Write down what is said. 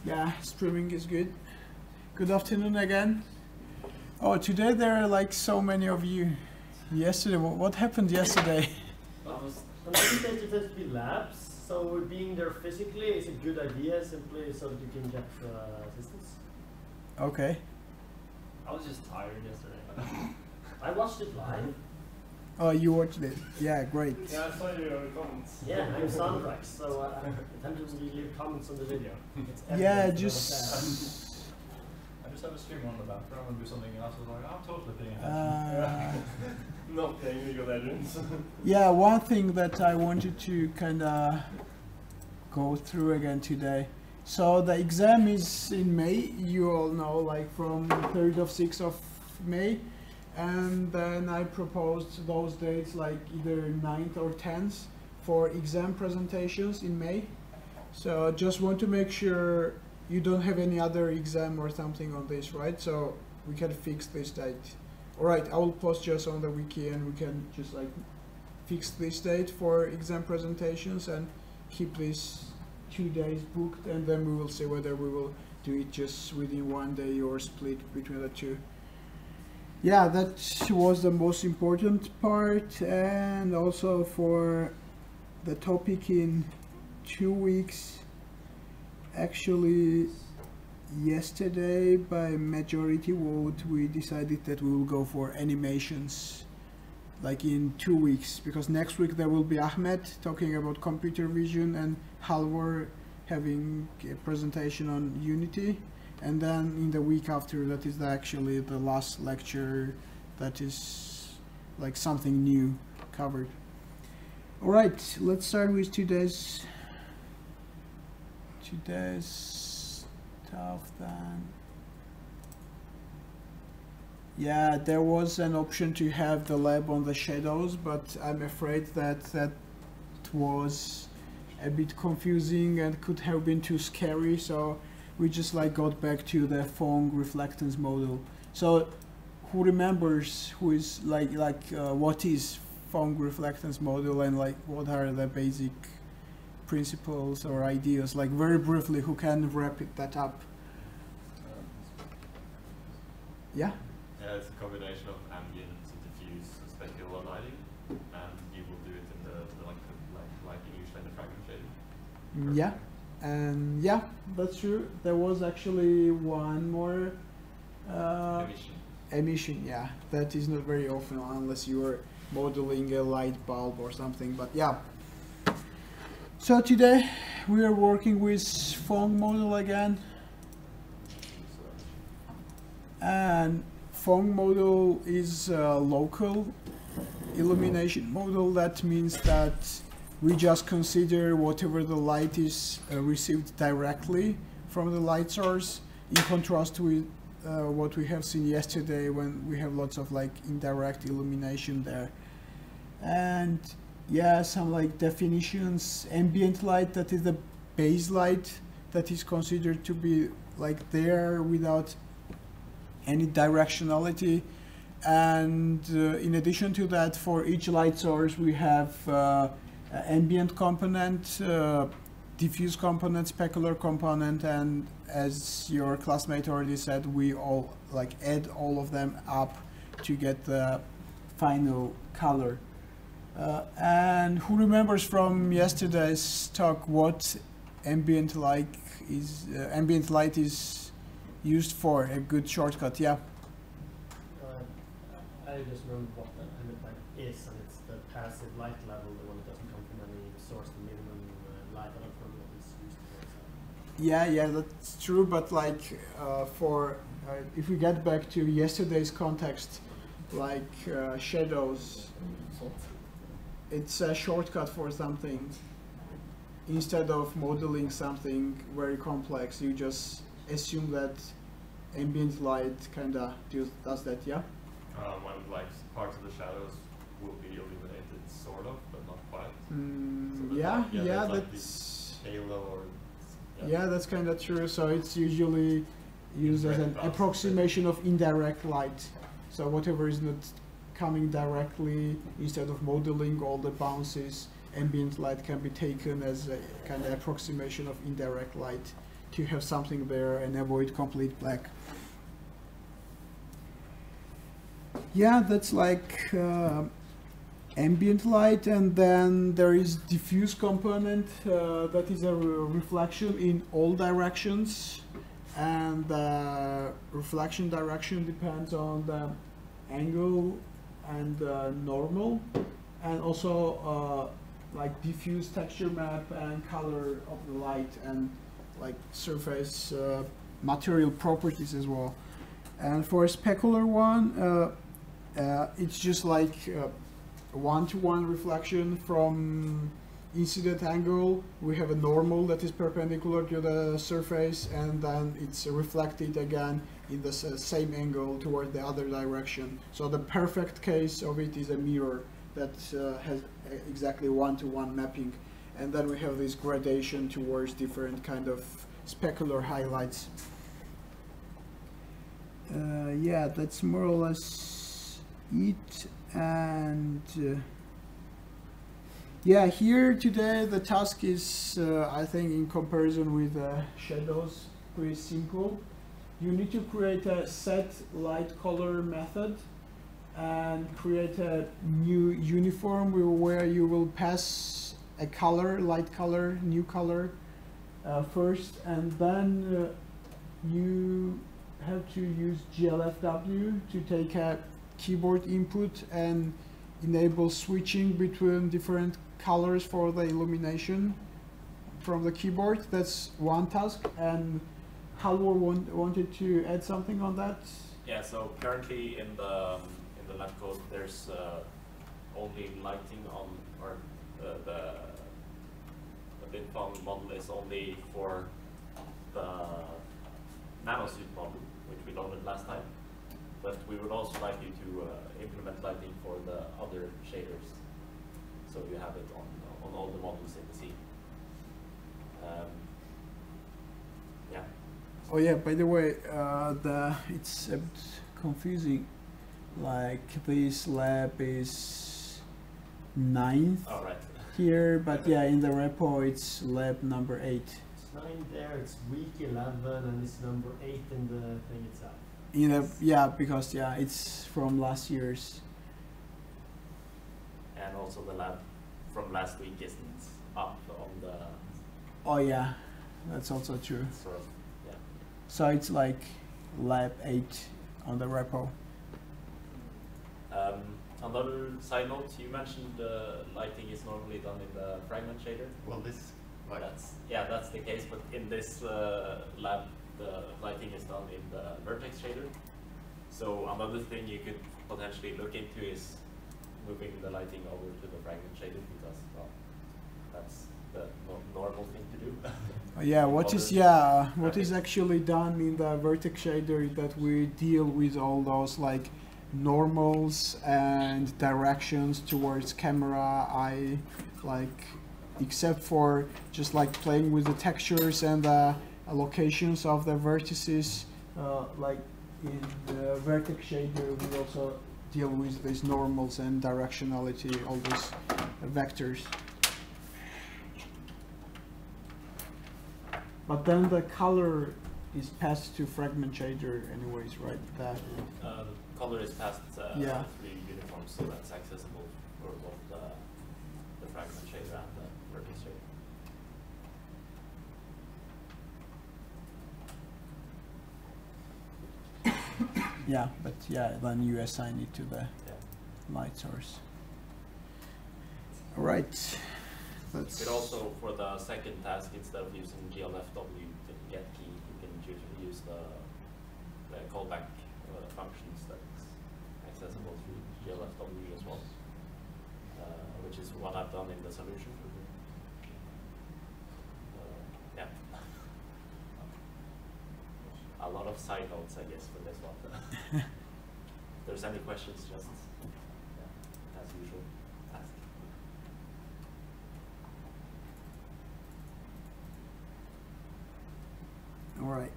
Yeah, streaming is good. Good afternoon again. Oh, today there are like so many of you. Yesterday, what happened yesterday? On face-to-face labs, so being there physically is a good idea, simply so that you can get assistance. Okay. I was just tired yesterday. I watched it live. Oh, you watched it? Yeah, great. Yeah, I saw your comments. Yeah, I'm Sandrex, so I tend to leave comments on the video. Yeah, I just have a stream on the background and do something else. I was like, I'm totally paying attention. Not playing League of Legends. Yeah, one thing that I wanted to kind of go through again today. So the exam is in May, you all know, like from 3rd of 6th of May. And then I proposed those dates like either 9th or 10th for exam presentations in May. So just want to make sure you don't have any other exam or something on this, right? So we can fix this date. Alright, I will post just on the wiki and we can just like fix this date for exam presentations and keep this 2 days booked, and then we will see whether we will do it just within 1 day or split between the two. Yeah, that was the most important part. And also for the topic in 2 weeks, actually yesterday by majority vote we decided that we will go for animations like in 2 weeks, because next week there will be Ahmed talking about computer vision and Halvor having a presentation on Unity, and then in the week after that is actually the last lecture that is like something new covered. Alright, let's start with today's stuff then. Yeah, there was an option to have the lab on the shadows, but I'm afraid that that was a bit confusing and could have been too scary, so we just like got back to the Phong Reflectance model. So who remembers who is what is Phong Reflectance model and like what are the basic principles or ideas, like very briefly, who can wrap that up? Yeah? Yeah, it's a combination of ambient and diffuse specular lighting, and you will do it in the like English and the fragment shading. Yeah, and yeah, that's true. There was actually one more emission. Yeah, that is not very often unless you are modeling a light bulb or something, but yeah. So today we are working with Phong model again, and Phong model is a local illumination model. That means that we just consider whatever the light is received directly from the light source, in contrast with what we have seen yesterday when we have lots of like indirect illumination there. And yeah, some like definitions. Ambient light, that is the base light that is considered to be like there without any directionality. And in addition to that, for each light source we have ambient component, diffuse component, specular component, and as your classmate already said, we all like add all of them up to get the final color. And who remembers from yesterday's talk what ambient light is used for? A good shortcut, yeah. I just remember what the ambient light is, and it's the passive light level, the one that doesn't come from any source, the minimum light. I don't remember what it's used for. Yeah, that's true, but like if we get back to yesterday's context, like shadows, it's a shortcut for something. Instead of modeling something very complex, you just assume that ambient light kinda does that, yeah? When like parts of the shadows will be illuminated, sort of, but not quite. So that's halo or yeah, that's kind of true. So it's usually used as an approximation of indirect light. So whatever is not coming directly, instead of modeling all the bounces, ambient light can be taken as a kind of approximation of indirect light to have something there and avoid complete black. Yeah, that's like ambient light, and then there is diffuse component that is a reflection in all directions, and the reflection direction depends on the angle and normal, and also like diffuse texture map and color of the light and like surface material properties as well. And for a specular one, it's just like one-to-one reflection from incident angle. We have a normal that is perpendicular to the surface, and then it's reflected again in the same angle toward the other direction. So the perfect case of it is a mirror that has exactly one-to-one mapping. And then we have this gradation towards different kind of specular highlights. Yeah, that's more or less it. And yeah, here today the task is, I think, in comparison with shadows, pretty simple. You need to create a set light color method and create a new uniform where you will pass a color, light color, new color first, and then you have to use GLFW to take a keyboard input and enable switching between different colors for the illumination from the keyboard. That's one task. And Halvor wanted to add something on that. Yeah. So currently in the lab code, there's only lighting on, or the BinFong model is only for the nanosuit model, which we loaded last time. But we would also like you to implement lighting for the other shaders, so you have it on all the models in the scene. Yeah. Oh yeah, by the way, it's a bit confusing. Like this lab is 9th here, but yeah, in the repo it's lab number 8. It's 9 there, it's week 11, and it's number 8 in the thing itself. Yeah, because yeah, it's from last year's. And also the lab from last week isn't up on the. Oh yeah, that's also true. Sort of, yeah. So it's like lab 8 on the repo. Another side note, you mentioned lighting is normally done in the fragment shader. Well, this, like, that's the case, but in this lab, the lighting is done in the vertex shader. So another thing you could potentially look into is moving the lighting over to the fragment shader, because, well, that's the normal thing to do. Yeah, what is actually done in the vertex shader is that we deal with all those like normals and directions towards camera eye, like, except for just like playing with the textures and the locations of the vertices, like in the vertex shader we also deal with these normals and directionality, all these vectors. But then the color is passed to fragment shader anyways, right? The color is passed yeah. 3 uniforms, so that's accessible for both the fragment shader and the vertex shader. Yeah, but yeah, then you assign it to the light source. All right. But also for the second task, instead of using GLFW, the get key, you can use the callback functions that's accessible through GLFW as well, which is what I've done in the solution. Yeah. A lot of side notes, I guess, for this one. If there's any questions, just as usual, ask. All right.